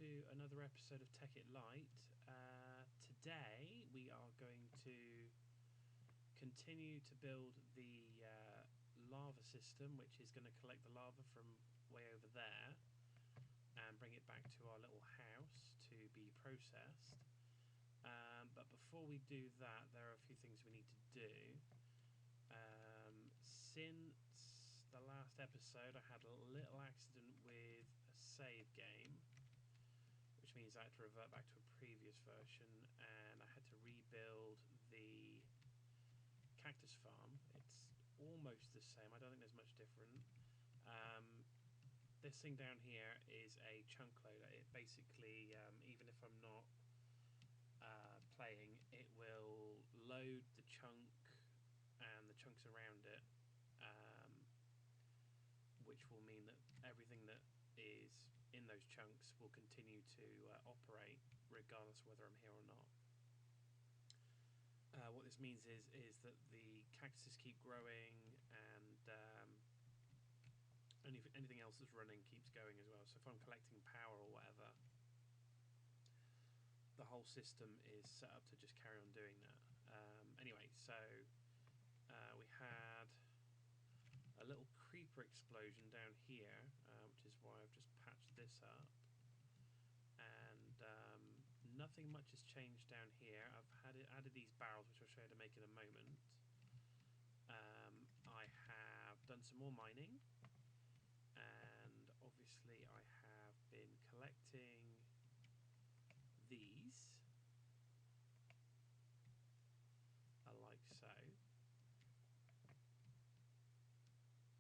to another episode of Tekkit Lite. Today we are going to continue to build the lava system, which is going to collect the lava from way over there and bring it back to our little house to be processed. But before we do that, there are a few things we need to do. Since the last episode, I had a little accident with a save game, which means I had to revert back to a previous version, and I had to rebuild the cactus farm. It's almost the same. I don't think there's much different. This thing down here is a chunk loader. It basically, even if I'm not playing, it will load the chunk and the chunks around it, which will mean that everything that is in those chunks will continue to operate regardless of whether I'm here or not. What this means is that the cactuses keep growing, and anything else that's running keeps going as well. So if I'm collecting power or whatever, the whole system is set up to just carry on doing that. Anyway, so we had a little creeper explosion down here, which is why I've just patched this up. And nothing much has changed down here. I've added these barrels, which I'll show you to make in a moment. I have done some more mining, and obviously I have been collecting these, like so.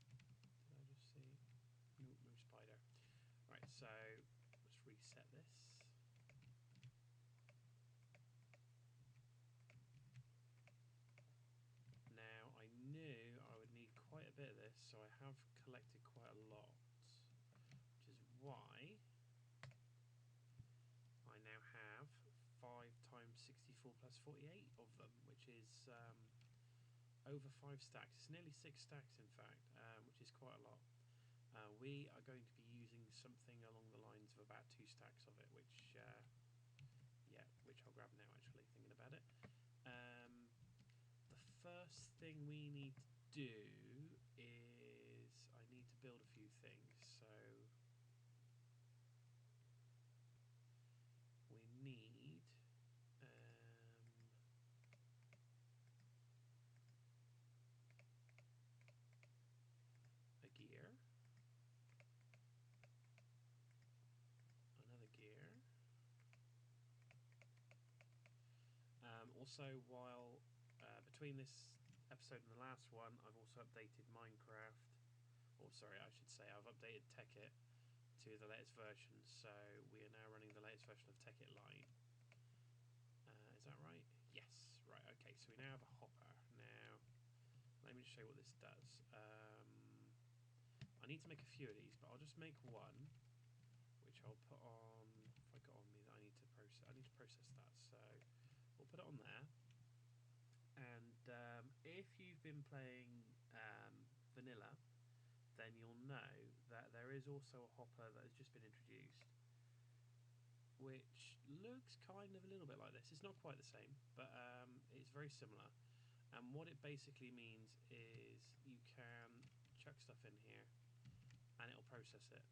Did I just see? Nope, no spider. Right, so let's reset this. Now, I knew I would need quite a bit of this, so I have collected quite a lot, which is why I now have 5 times 64 plus 48 of them, which is over 5 stacks. It's nearly 6 stacks, in fact, which is quite a lot. We are going to be using something along the lines of about 2 stacks of it, which I'll grab now, actually, thinking about it. The first thing we need to do is I need to build a few things. So we need a gear, another gear. Also, while between this episode and the last one, I've also updated Minecraft, or sorry, I should say I've updated Tekkit to the latest version, so we are now running the latest version of Tekkit Lite. Is that right? Yes, right, okay, so we now have a hopper. Now, let me just show you what this does. I need to make a few of these, but I'll just make one, which I'll put on, if I got on me that I need to process that, so we'll put it on there. And if you've been playing vanilla, then you'll know that there is also a hopper that has just been introduced, which looks kind of a little bit like this. It's not quite the same, but it's very similar. And what it basically means is you can chuck stuff in here and it'll process it.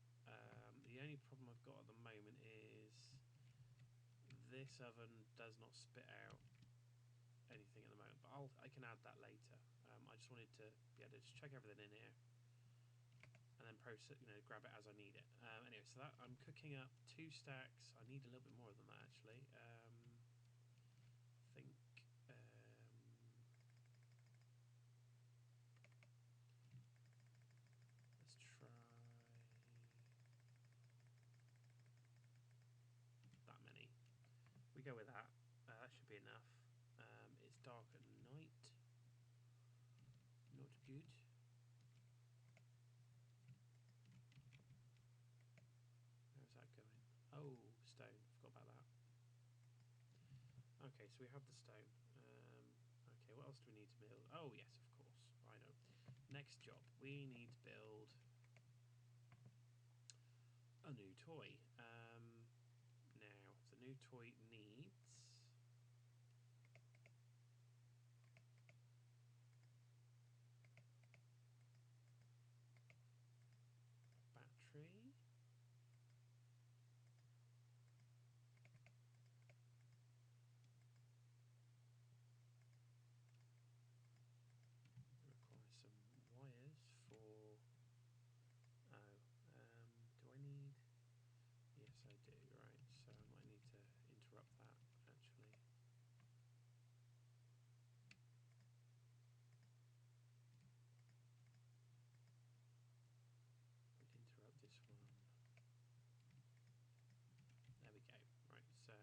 The only problem I've got at the moment is this oven does not spit out anything at the moment, but I can add that later. I just wanted to be able to just chuck everything in here and then process, grab it as I need it. Anyway, so that I'm cooking up 2 stacks. I need a little bit more than that, actually. I think let's try that many. We go with that. That should be enough. It's dark at night. Not good. How's that going? Oh, stone. Forgot about that. Okay, so we have the stone. Okay, what else do we need to build? Oh, yes, of course. I know. Next job. We need to build a new toy. new toy needs battery. Require some wires for. Oh, do I need? Yes, I do. Right, so I might need to interrupt that actually. Interrupt this one. There we go. Right, so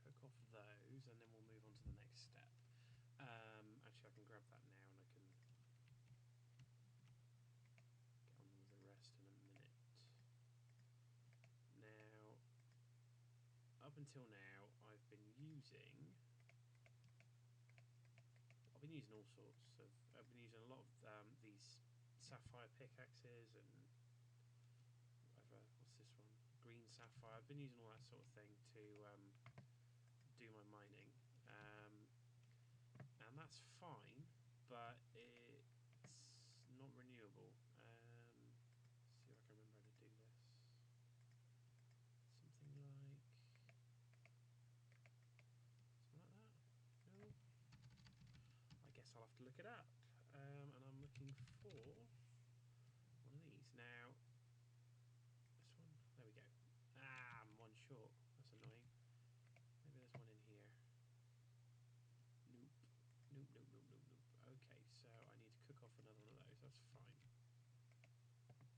cook off those, and then we'll move on to the next step. Actually, I can grab that now, and I can get on with the rest in a minute. Now, up until now, I've been using all sorts of. I've been using a lot of these sapphire pickaxes and whatever. What's this one? Green sapphire. I've been using all that sort of thing to do my mining, and that's fine, but it's not renewable. Let's see if I can remember how to do this. Something like that. No. I guess I'll have to look it up. And I'm looking for one of these now. This one. There we go. Ah, I'm one short. That's annoying. Maybe there's one in here. Nope. Nope, nope, nope, nope, nope. Okay, so I need to cook off another one of those. That's fine. Get back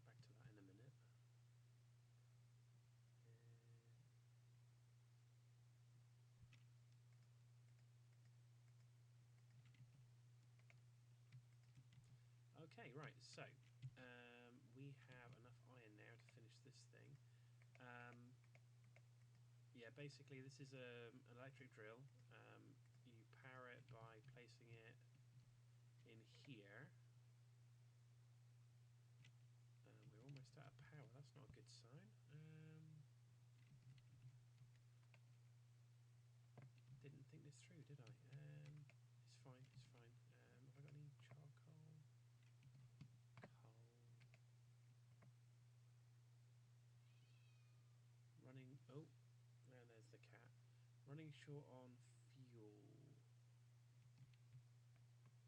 to that in a minute. Okay, right, so we have enough iron now to finish this thing. Yeah, basically this is an electric drill. You power it by placing it in here. We're almost out of power, that's not a good sign. Didn't think this through, did I? It's fine, it's fine. Have I got any charcoal? Coal. Running, oh, and there's the cat. Running short on fuel.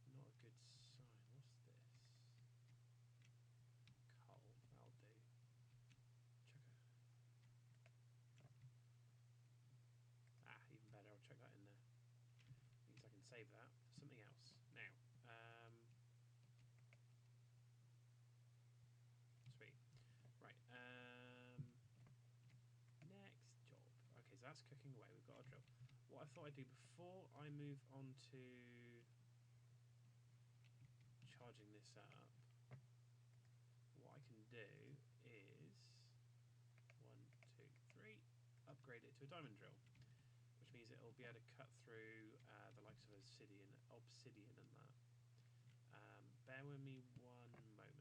Not a good sign. What's this? Coal, that'll do. Chuck it. Ah, even better, I'll chuck that in there. Means I can save that for something else. Now, sweet. Right, next job. Okay, so that's cooking away. We've got our drill. What I thought I'd do before I move on to charging this up, what I can do is 1, 2, 3, upgrade it to a diamond drill, which means it'll be able to cut through the likes of obsidian and that. Bear with me one moment.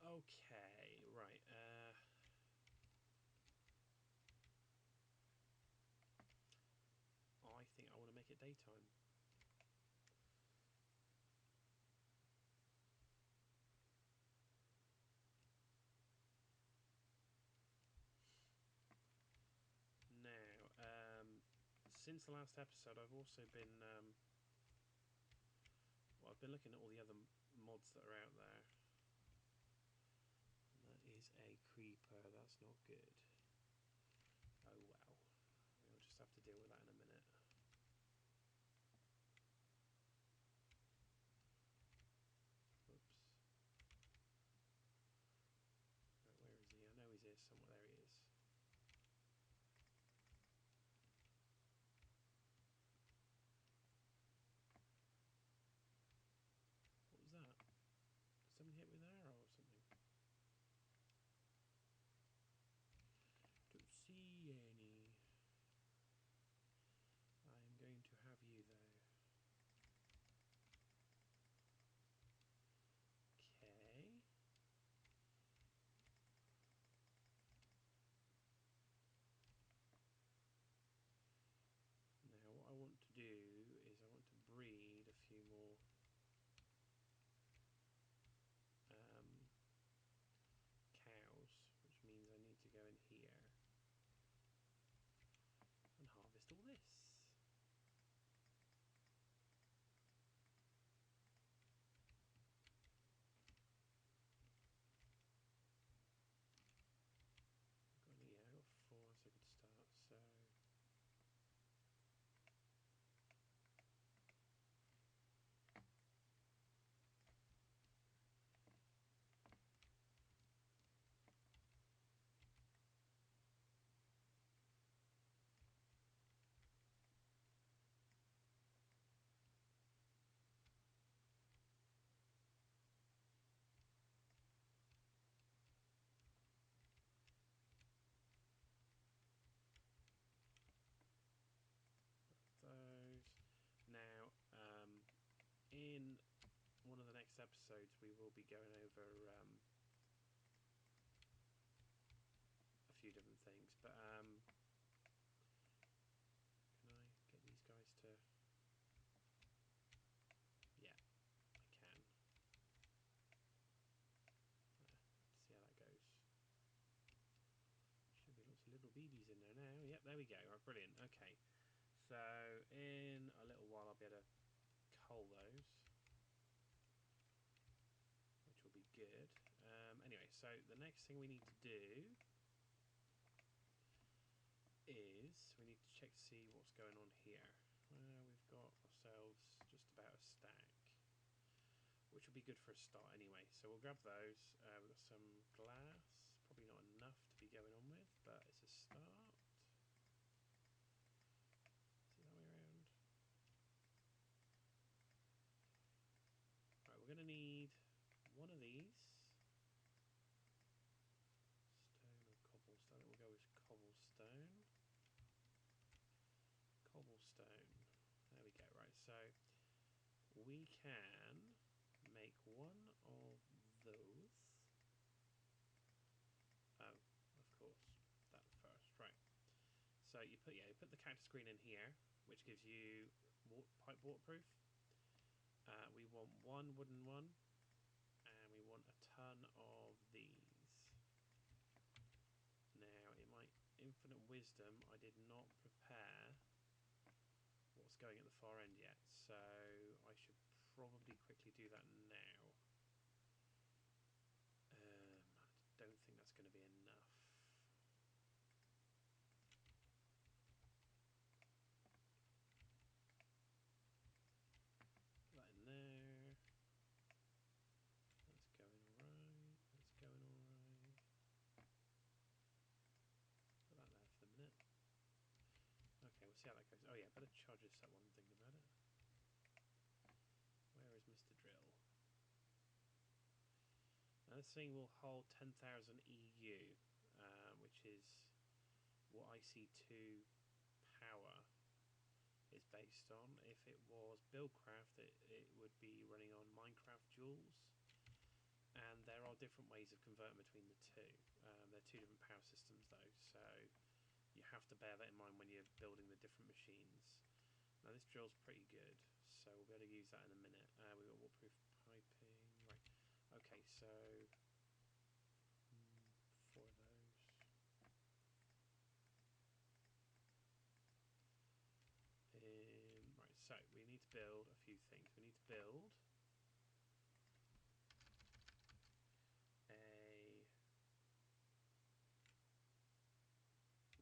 Okay, right. I think I want to make it daytime. Now, since the last episode, I've also been I've been looking at all the other mods that are out there. And that is a creeper. That's not good. Oh well. We'll just have to deal with that in a minute. Oops. Right, where is he? I know he's here somewhere. There he is. What was that? Did somebody hit me with an arrow or something? Don't see any. next episodes we will be going over a few different things. But can I get these guys to? Yeah, I can. See how that goes. Should be lots of little BBs in there now. Yep, there we go. Right, brilliant. Okay, so in a little while I'll be able to cull those, which will be good. Anyway, so the next thing we need to do is we need to check to see what's going on here. We've got ourselves just about a stack, which will be good for a start anyway. So we'll grab those. We've got some glass, probably not enough to be going on with, but it's a start. Is it that way around? Right, we're going to need one of these. Stone or cobblestone? I think we'll go with cobblestone. Cobblestone. There we go. Right, so we can make one of those. Oh, of course, that first. Right. So you put the cactus green in here, which gives you pipe waterproof. We want one wooden one, and we want a ton of these. Now, in my infinite wisdom, I did not prepare what's going at the far end yet, so I should probably quickly do that now. I don't think that's going to be enough. Put that in there. That's going alright. That's going alright. Put that there for the minute. Okay, we'll see how that goes. Oh yeah, better charge this up while I'm thinking about it. Where is Mr. Drill? Now this thing will hold 10,000 EU, which is what IC2 power is based on. If it was Buildcraft, it would be running on Minecraft joules. And there are different ways of converting between the two. They're two different power systems though, so you have to bear that in mind when you're building the different machines. Now this drill's pretty good, so we'll be able to use that in a minute. We've got waterproof piping, right. Okay, so 4 of those. Right, so we need to build a few things. We need to build a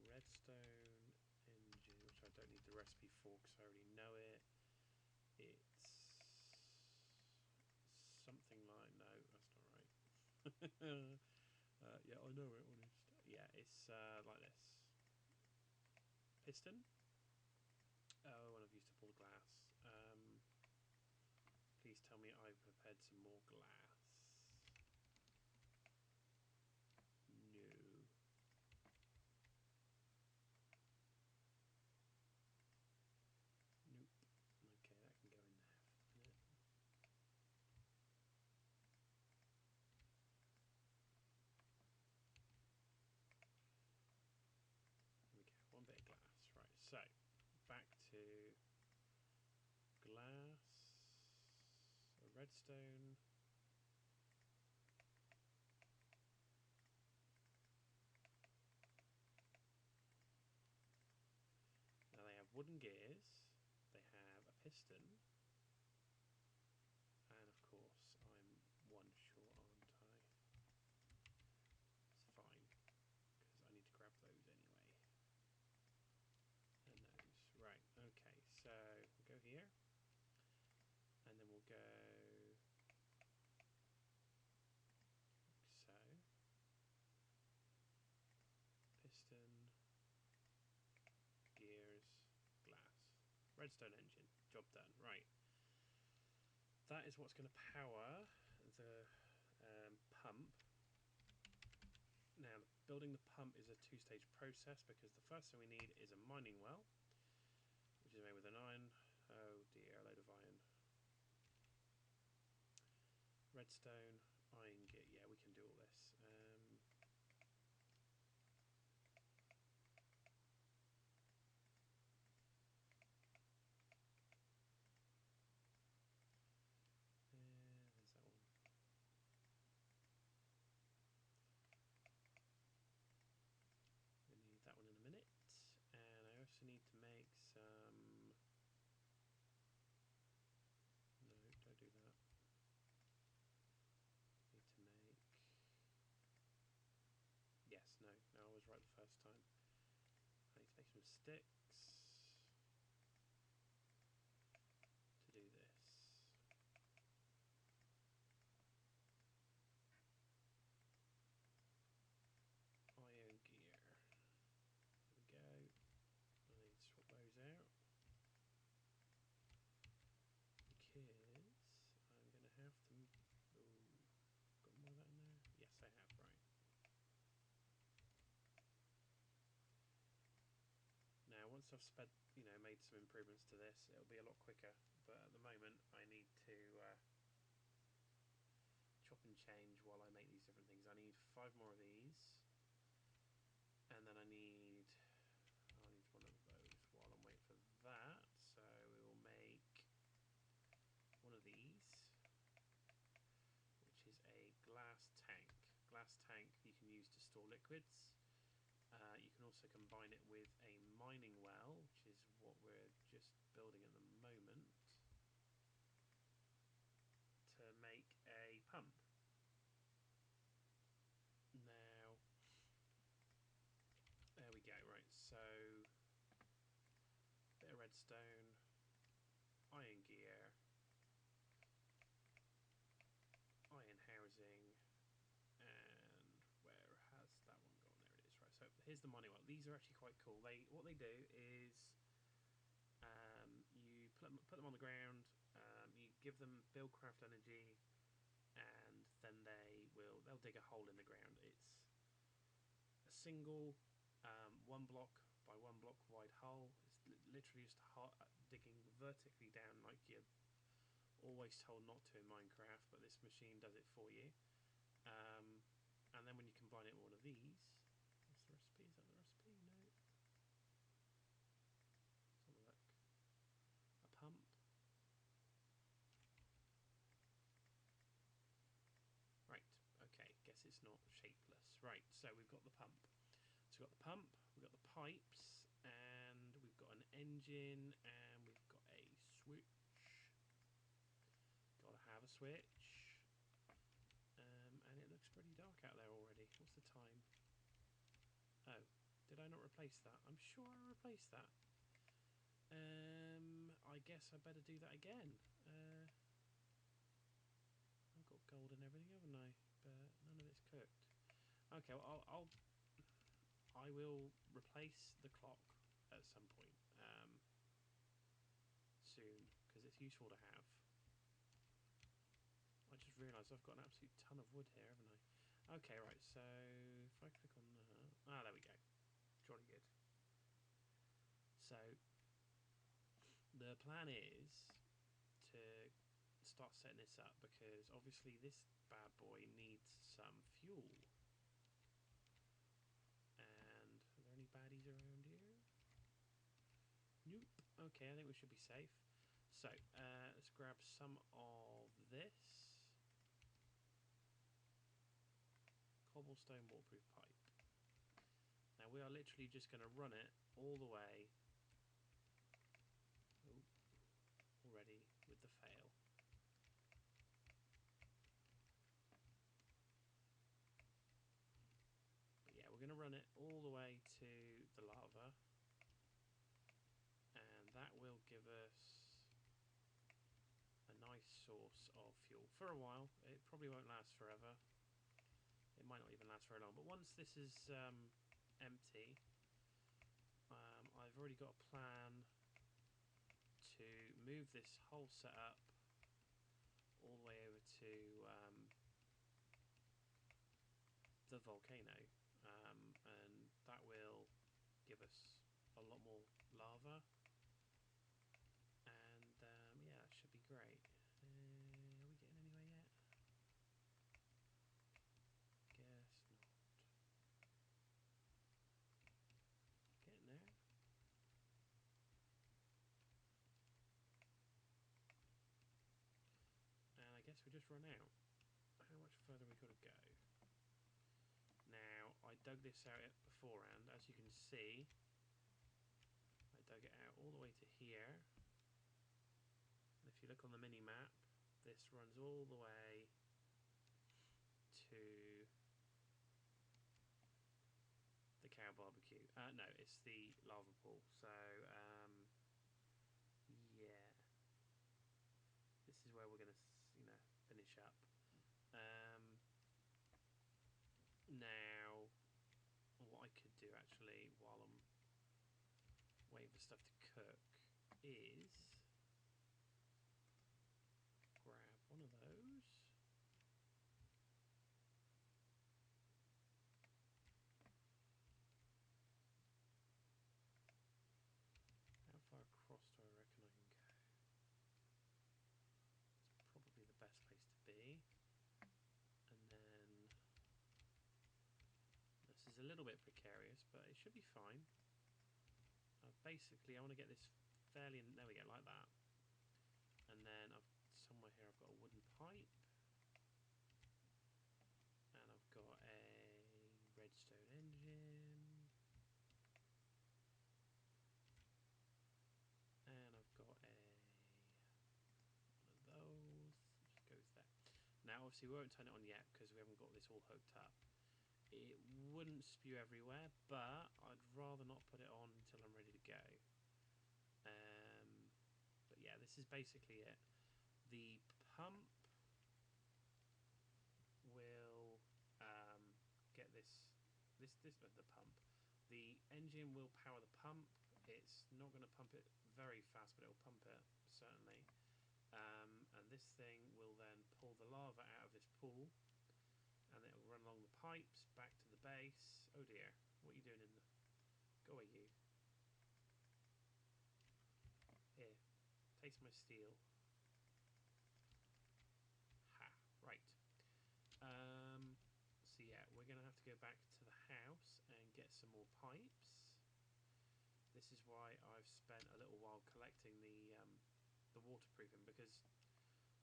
redstone engine, which I don't need the recipe for because I already know it. It's something like, no, that's not right. Yeah, I know it. Yeah, it's like this. Piston. Oh, and I've used up all the glass. Please tell me I've prepared some more glass. No. Nope. Okay, that can go in there for the minute. There we go. One bit of glass. Right, so back to glass. A redstone. Now they have wooden gears. They have a piston. And of course, I'm one short, aren't I? It's fine, because I need to grab those anyway. And those. Right, okay, so we'll go here. And then we'll go like so. Piston, gears, glass. Redstone engine. Job done. Right. That is what's going to power the pump. Now, building the pump is a two-stage process because the first thing we need is a mining well, which is made with an iron. Oh dear, a load of iron. redstone, iron gear. Yeah, we can do all this. There's that one. We need that one in a minute. And I also need to make some... No, don't do that. Need to make... Yes, no, I was right the first time. I need to make some sticks to do this. Iron gear. There we go. I need to swap those out because I'm going to have to... Ooh, got more of that in there? Yes, I have, right. Now, once I've made some improvements to this, it'll be a lot quicker. But at the moment, I need to chop and change while I make these different things. I need 5 more of these, and then I need one of those while I'm waiting for that. So we will make one of these, which is a glass tank. Glass tank you can use to store liquids. You can also combine it with a mining well, which is what we're just building at the moment, to make a pump. Now, there we go, right, so, bit of redstone, iron gear, iron housing, and where has that one gone? There it is, right, so here's the mining well. These are actually quite cool. What they do is you put them on the ground, you give them buildcraft energy, and then they'll dig a hole in the ground. It's a single 1 block by 1 block wide hole. It's literally just digging vertically down like you're always told not to in Minecraft, but this machine does it for you. And then when you combine it with one of these, what's the recipe? Is that the recipe? No. Let's have a look. A pump. Right, okay, guess it's not shapeless. Right, so we've got the pump. So we've got the pump, we've got the pipes, and we've got an engine, and we've got a switch. Gotta have a switch. And it looks pretty dark out there already. What's the time? Oh, did I not replace that? I'm sure I replaced that. I guess I better do that again. I've got gold and everything, haven't I? But none of it's cooked. Okay, well, I will replace the clock at some point soon, because it's useful to have. I just realised I've got an absolute ton of wood here, haven't I? Okay, right, so if I click on that... Ah, there we go. Jolly good. So, the plan is to start setting this up, because obviously this bad boy needs some fuel. And are there any baddies around here? Nope. Okay, I think we should be safe. So, let's grab some of this. Cobblestone waterproof pipe. Now we are literally just going to run it all the way. Oh, already with the fail. But yeah, we're going to run it all the way to the lava. And that will give us a nice source of fuel for a while. It probably won't last forever. It might not even last very long. But once this is empty, I've already got a plan to move this whole setup all the way over to the volcano, and that will give us a lot more lava, and yeah, it should be great. Are we getting anywhere yet? just run out? How much further we got to go? Now, I dug this out beforehand. As you can see, I dug it out all the way to here. And if you look on the mini-map, this runs all the way to the cow barbecue. No, it's the lava pool. So, yeah. This is where we're going to, finish up. Now, what I could do actually while I'm waiting for stuff to cook is grab one of those. How far across do I reckon I can go? It's probably the best place to be. And then this is a little bit precarious, but it should be fine. Basically, I want to get this fairly, there we go, like that. And then somewhere here I've got a wooden pipe. And I've got a redstone engine. And I've got one of those. Just goes there. Now, obviously, we won't turn it on yet because we haven't got this all hooked up. It wouldn't spew everywhere, but I'd rather not put it on until I'm ready to go. But yeah, this is basically it. The pump will get the pump. The engine will power the pump. It's not going to pump it very fast, but it'll pump it certainly. And this thing will then pull the lava out of this pool, and it'll run along the pipes back to the base. Oh dear, what are you doing in the? Go away, you. Here, taste my steel. Ha, right. So yeah, we're going to have to go back to the house and get some more pipes. This is why I've spent a little while collecting the waterproofing, because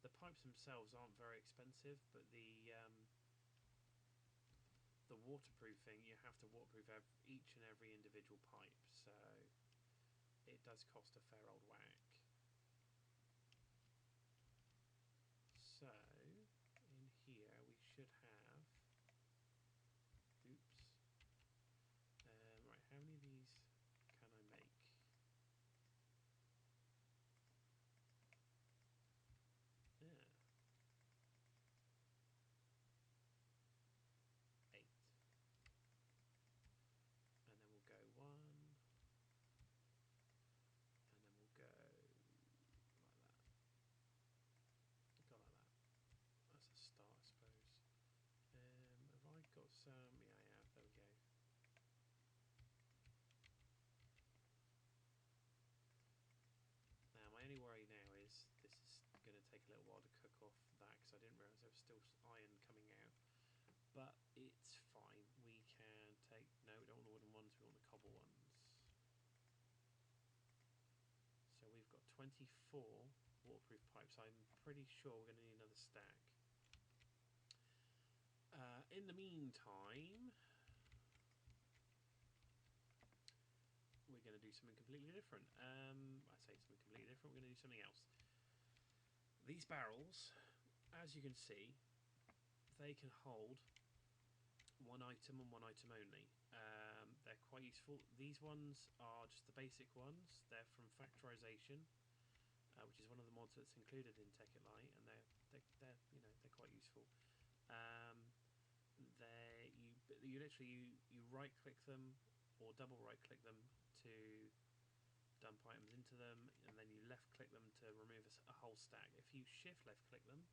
the pipes themselves aren't very expensive, but the waterproofing, you have to waterproof each and every individual pipe, so it does cost a fair old whack. So in here we should have, oops, right, how many of these can I make? Yeah, 8. And then we'll go 1, and then we'll go like that. Go like that. That's a start, I suppose. Have I got some? Yeah, I have. There we go. Now, my only worry now is this is going to take a little while to cook off that, because I didn't realise there was still iron coming out. But it's fine. We can take... No, we don't want the wooden ones. We want the cobble ones. So we've got 24 waterproof pipes. I'm pretty sure we're going to need another stack. In the meantime, we're going to do something completely different. I say something completely different. We're going to do something else. These barrels, as you can see, they can hold one item and one item only. They're quite useful. These ones are just the basic ones. They're from Factorization, which is one of the mods that's included in Tekkit Lite, and they're quite useful. You literally right click them or double right click them to dump items into them, and then you left click them to remove a whole stack. If you shift left click them,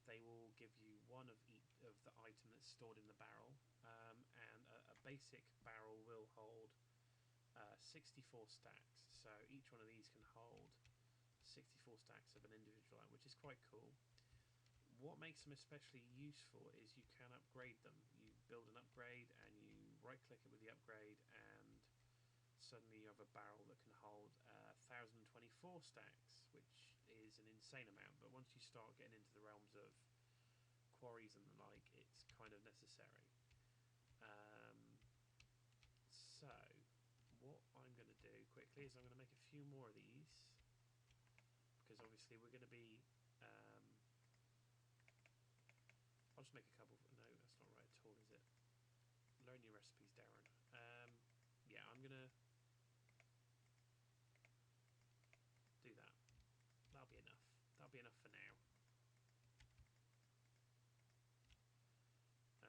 they will give you one of each of the item that's stored in the barrel, and a basic barrel will hold 64 stacks. So each one of these can hold 64 stacks of an individual item, which is quite cool. What makes them especially useful is you can upgrade them. You build an upgrade and you right click it with the upgrade, and suddenly you have a barrel that can hold 1024 stacks, which is an insane amount, but once you start getting into the realms of quarries and the like, it's kind of necessary. So what I'm going to do quickly is I'm going to make a few more of these, because obviously we're going to be I'll just make a couple. No, that's not right at all, is it? Learn your recipes, Darren. Yeah, I'm going to do that. That'll be enough. That'll be enough for now.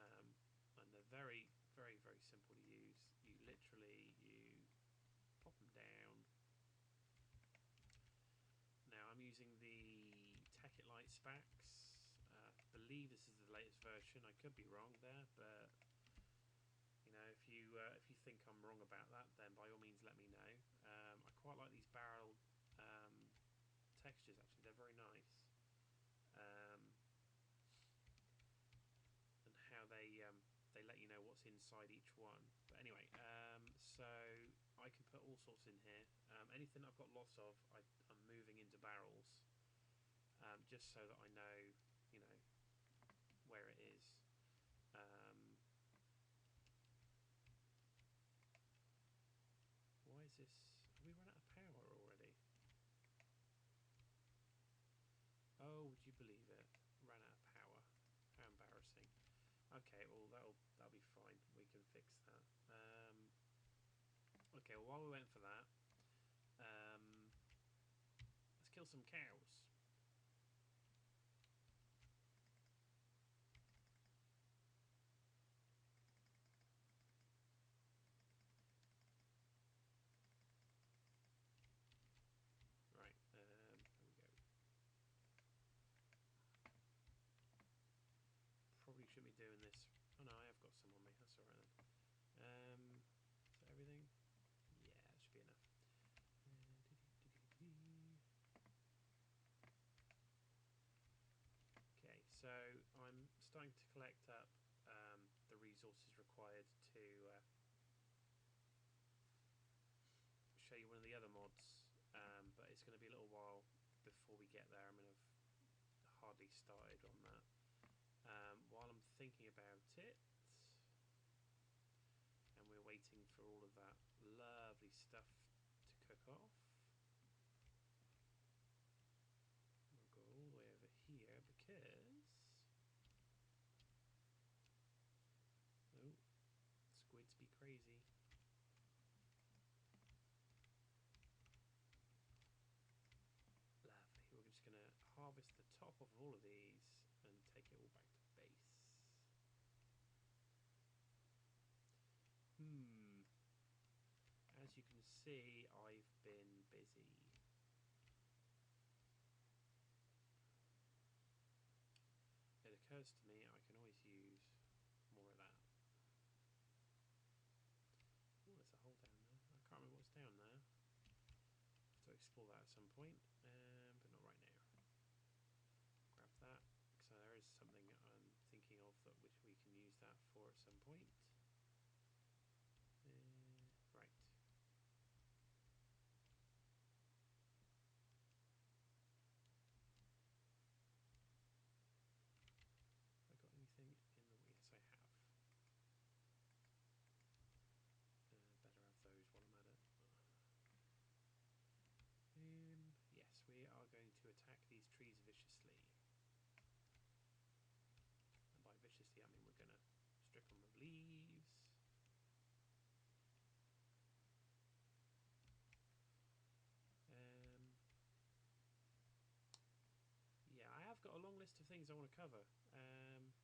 And they're very, very, very simple to use. You literally, you pop them down. Now I'm using the Tekkit Lite specs. I believe this is the latest version. I could be wrong there, but you know, if you think I'm wrong about that, then by all means let me know. I quite like these barrel textures. Actually, they're very nice, and how they let you know what's inside each one. But anyway, so I can put all sorts in here. Anything I've got lots of, I'm moving into barrels, just so that I know, you know, where it is. Why is this? Have we run out of power already? Oh, would you believe it? Ran out of power. How embarrassing. Okay, well that'll be fine. We can fix that. Okay, well, while we went for that, let's kill some cows. Right, there we go. Probably shouldn't be doing this. Oh no, I have got some on me. That's alright then. Is that everything? Yeah, that should be enough. Okay, so I'm starting to collect up the resources required to show you one of the other mods, but it's going to be a little while before we get there. I mean, I've hardly started on that. While I'm thinking about it, and we're waiting for all of that lovely stuff to cook off, we'll go all the way over here because... oh, squids be crazy. Lovely. We're just going to harvest the top of all of these and take it all back to base. As you can see, I've been busy. It occurs to me I can always use more of that. Oh, there's a hole down there. I can't remember what's down there. I'll have to explore that at some point, but not right now. Grab that. So there is something I'm thinking of that which we can use that for at some point. Right. Have I got anything in the... yes, I have. Better have those while I'm at it. Yes, we are going to attack these trees viciously. And by viciously, I mean we're going to strip them of leaves. Yeah, I have got a long list of things I want to cover.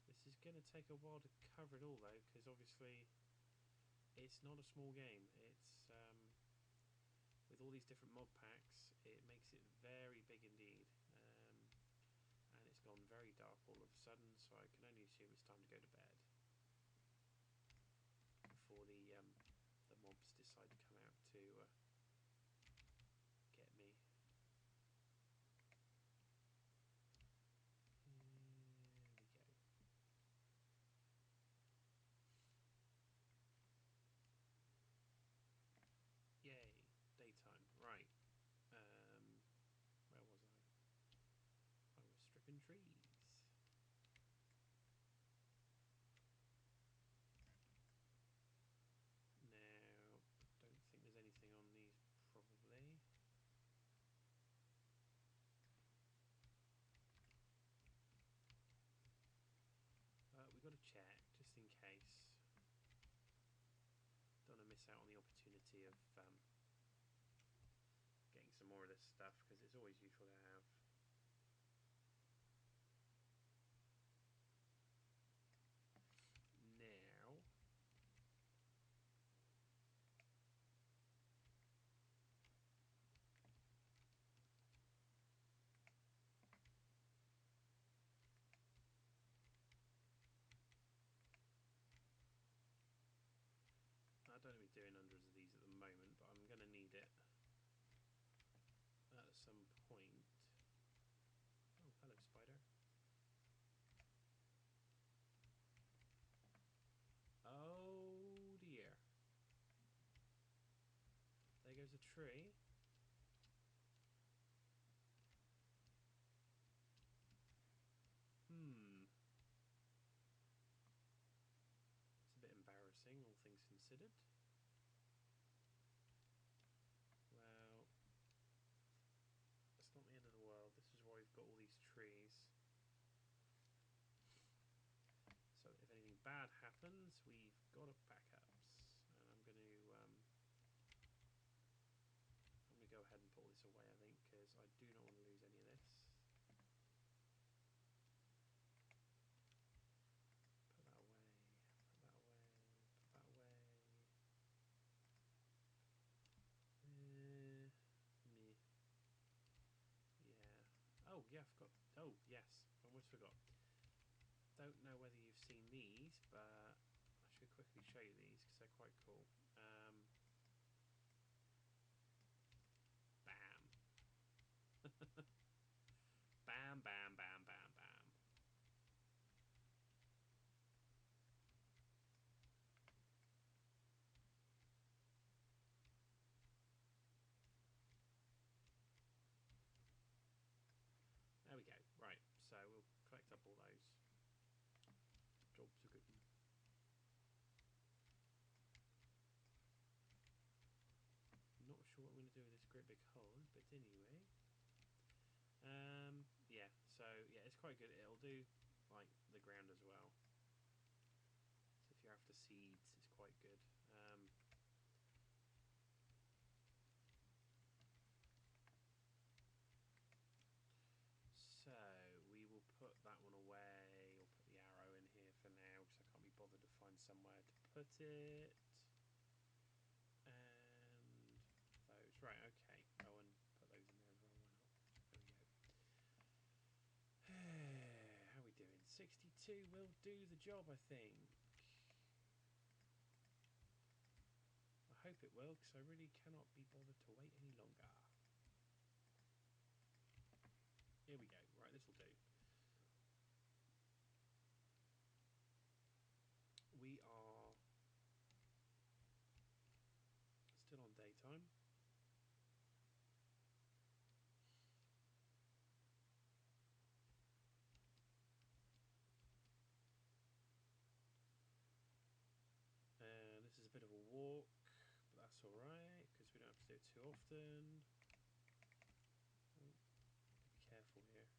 This is going to take a while to cover it all, though, because obviously it's not a small game. It's with all these different mod packs, it makes it very big indeed. And it's gone very dark all of a sudden, so I can only assume it's time to go to bed before the mobs decide to come out to get me. There we go. Yay, daytime. Right. Where was I? to check, just in case. Don't want to miss out on the opportunity of getting some more of this stuff, because it's always useful to have. Now, I don't want to be doing hundreds of these at the moment, but I'm going to need it at some point. Oh, hello, spider. Oh dear. There goes a tree. It's a bit embarrassing, all things considered. Well, it's not the end of the world. This is why we've got all these trees. So if anything bad happens, we've got backups. And I'm going to go ahead and pull this away, I think, because I do not want to lose any of this. Put that away, put that away, put that away. Me. Yeah. Oh, yeah, I forgot. Oh, yes, I almost forgot. Don't know whether you've seen these, but I should quickly show you these because they're quite cool. Bam. Bam, bam, bam, bam, bam. There we go. Right, so we'll collect up all those. Job's a good one. Not sure what I'm going to do with this great big hole, but anyway. Yeah, so yeah, it's quite good. It'll do like the ground as well. So if you're after seeds, it's quite good. So we will put that one away. We'll put the arrow in here for now because I can't be bothered to find somewhere to put it. And those, right? Okay. Oh, and put those in there as well. Why not? There we go. How are we doing? 62 will do the job, I think. I hope it will, because I really cannot be bothered to wait any longer. Here we go. Right, this will do. We are still on daytime. And this is a bit of a walk, but that's alright, because we don't have to do it too often. Oh, be careful here.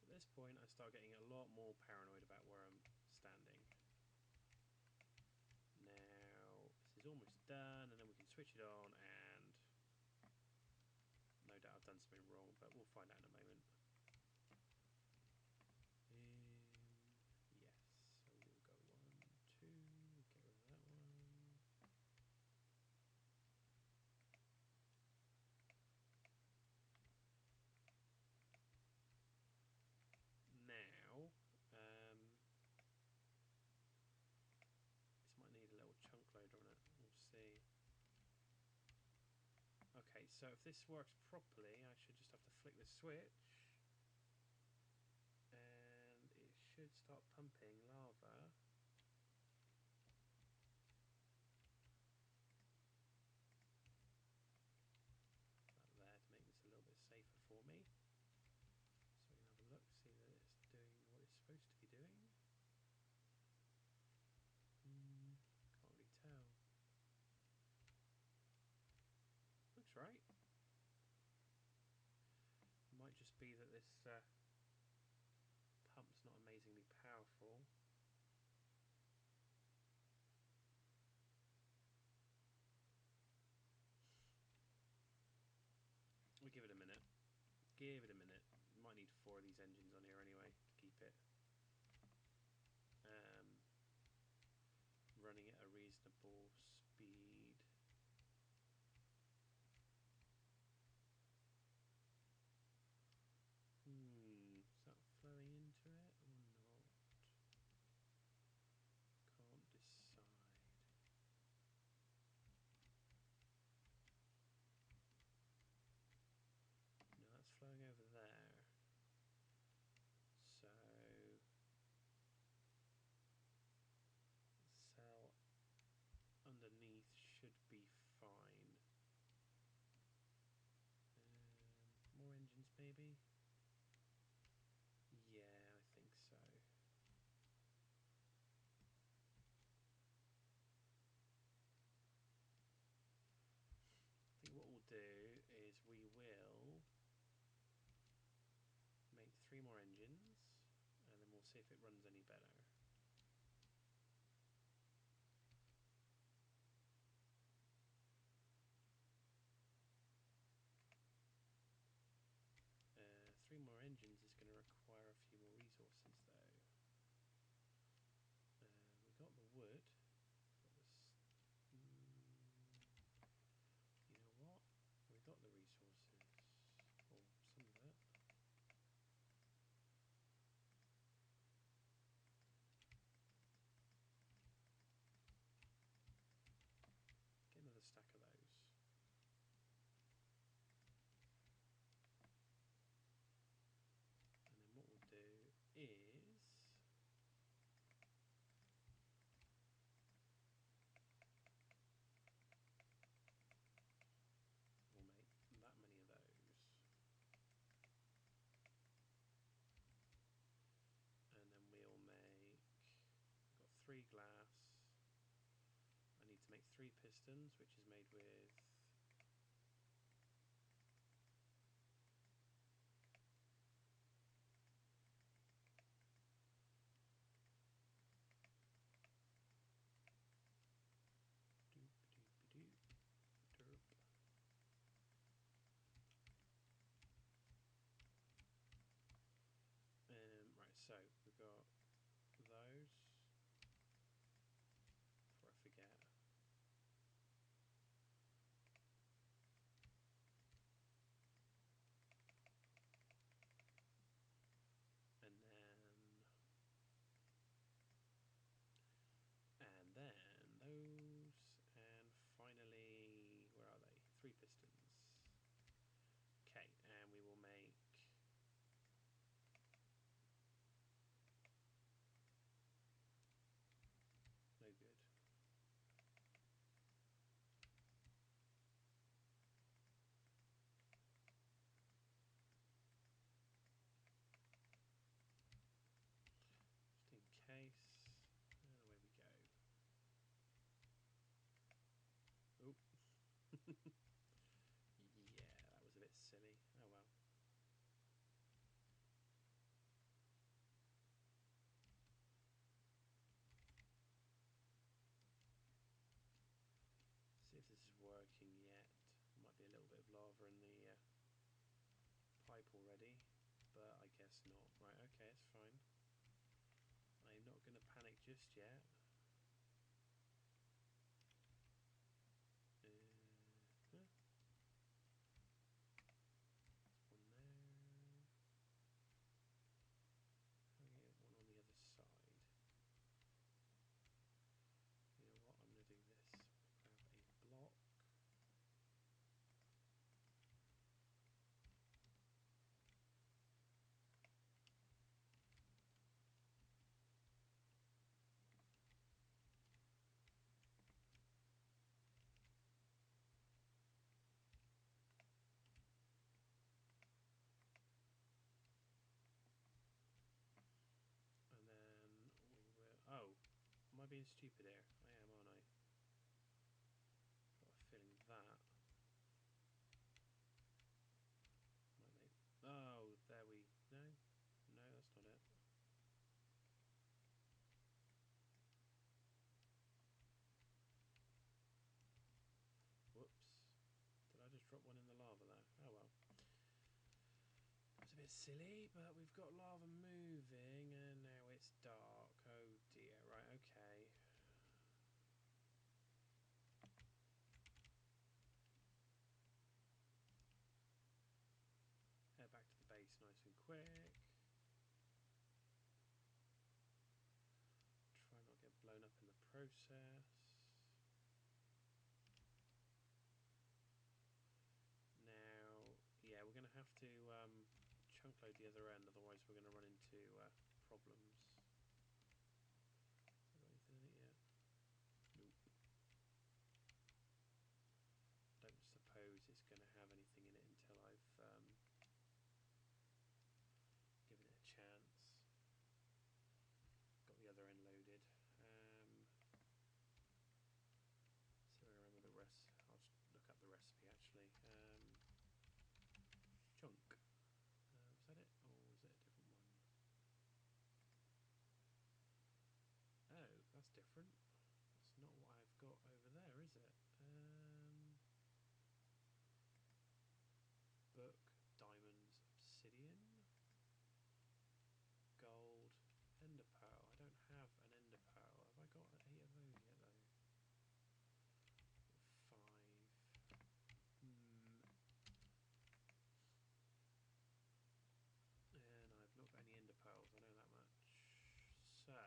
At this point, I start getting a lot more paranoid about where I'm standing. Now, this is almost done, and then we can switch it on, and no doubt I've done something wrong, but we'll find out in a moment. Yes, so we'll go 1, 2, get rid of that one. Now, this might need a little chunk loader on it. We'll see. Okay, so if this works properly, I should just switch, and it should start pumping lava. That there to make this a little bit safer for me. So we can have a look, see that it's doing what it's supposed to be doing. Can't really tell. Looks right. Might just be that this pump's not amazingly powerful. We'll give it a minute. Give it a minute. Might need 4 of these engines on here anyway to keep it running at a reasonable speed. Is that flowing into it or not? Can't decide. No, that's flowing over there. So the cell underneath should be fine. More engines maybe? Yeah, I think so. I think what we'll do is we will make 3 more engines and then we'll see if it runs any better. Three more engines is going to require a few more resources though. We got the wood. You know what? We got the resources, or some of it. Get another stack of those. And then what we'll do is we'll make that many of those. And then we'll make, we've got 3 glass. I need to make 3 pistons, which is made with derp. Right, so we've got those, before I forget. And then those, and finally, where are they? 3 pistons. Okay, and we will make no good. Just in case, and away we go. Oh, yeah, that was a bit silly. Oh well. See if this is working yet. Might be a little bit of lava in the pipe already, but I guess not. Right, okay, it's fine. I'm not going to panic just yet. There's one there. How do I get one on the other side? You know what? I'm going to do this. Grab a block. being stupid here? I am, aren't I? Got a feeling that might make... Oh, there we... No? No, that's not it. Whoops. Did I just drop one in the lava there? Oh well. That's a bit silly, but we've got lava moving and now it's dark. Oh dear. Right, okay. Head back to the base nice and quick. Try not to get blown up in the process. Now, yeah, we're going to have to chunk load the other end, otherwise we're going to run into problems. Have I got anything in it yet? Nope. Don't suppose it's going to have anything in it until I've given it a chance. Got the other end loaded. So I remember the rest. I'll just look up the recipe actually. Chunk. Was that it, or was it a different one? Oh, that's different. That's not what I've got over there, is it? Book, diamonds, obsidian, gold, ender pearl. I don't have an ender pearl. Have I got 8 of those yet though? 5. And I've not got any ender pearls, I know that much. So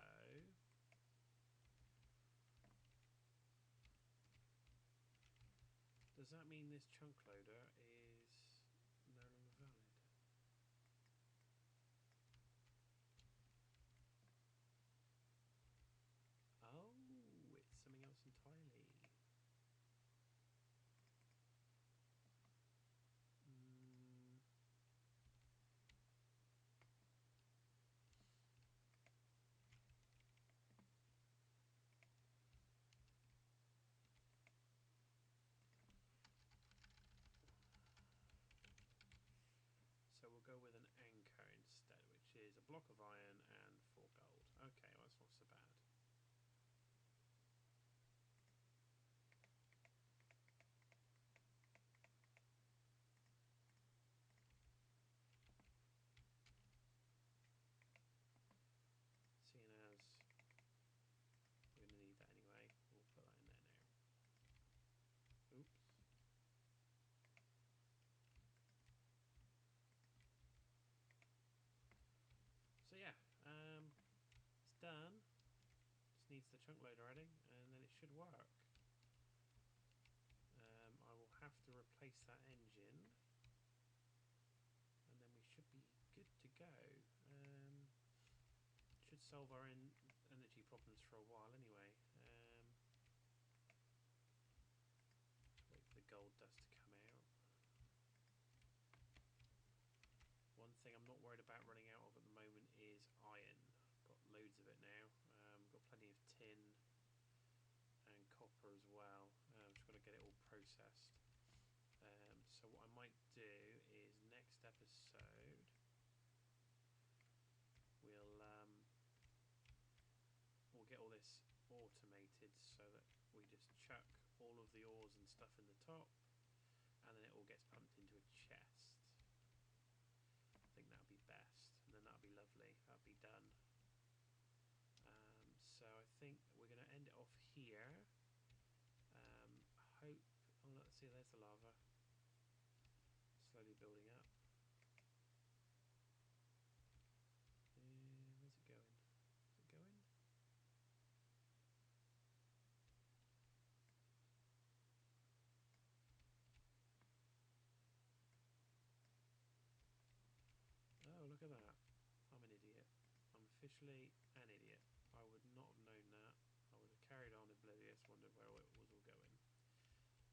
does that mean this chunk loader is no longer valid? Oh, it's something else entirely. So we'll go with an anchor instead, which is a block of iron and 4 gold. Okay, well, that's not so bad. Seeing as we're going to need that anyway, we'll put that in there now. Oops. So yeah, it's done. Just needs the chunk loader adding, and then it should work. I will have to replace that engine, and then we should be good to go. Should solve our energy problems for a while anyway. Wait for the gold dust to come out. One thing I'm not worried about running out of at the moment is iron. Got loads of it now. Got plenty of tin and copper as well. Just got to get it all processed. So what I might do is next episode we'll get all this automated so that we just chuck all of the ores and stuff in the top, and then it all gets pumped into a chest. I think that'll be best, and then that'll be lovely. That'll be done. So I think we're going to end it off here. Hope. Oh, let's see. There's the lava. Slowly building up. Where's it going? Is it going? Oh, look at that. I'm an idiot. I'm officially an idiot. I would not have known that. I would have carried on oblivious, wondered where it was all going.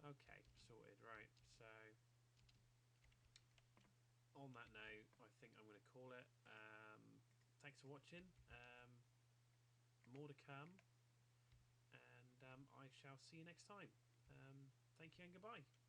Okay, sorted. Right, so on that note, I think I'm going to call it. Thanks for watching. More to come. shall see you next time. Thank you and goodbye.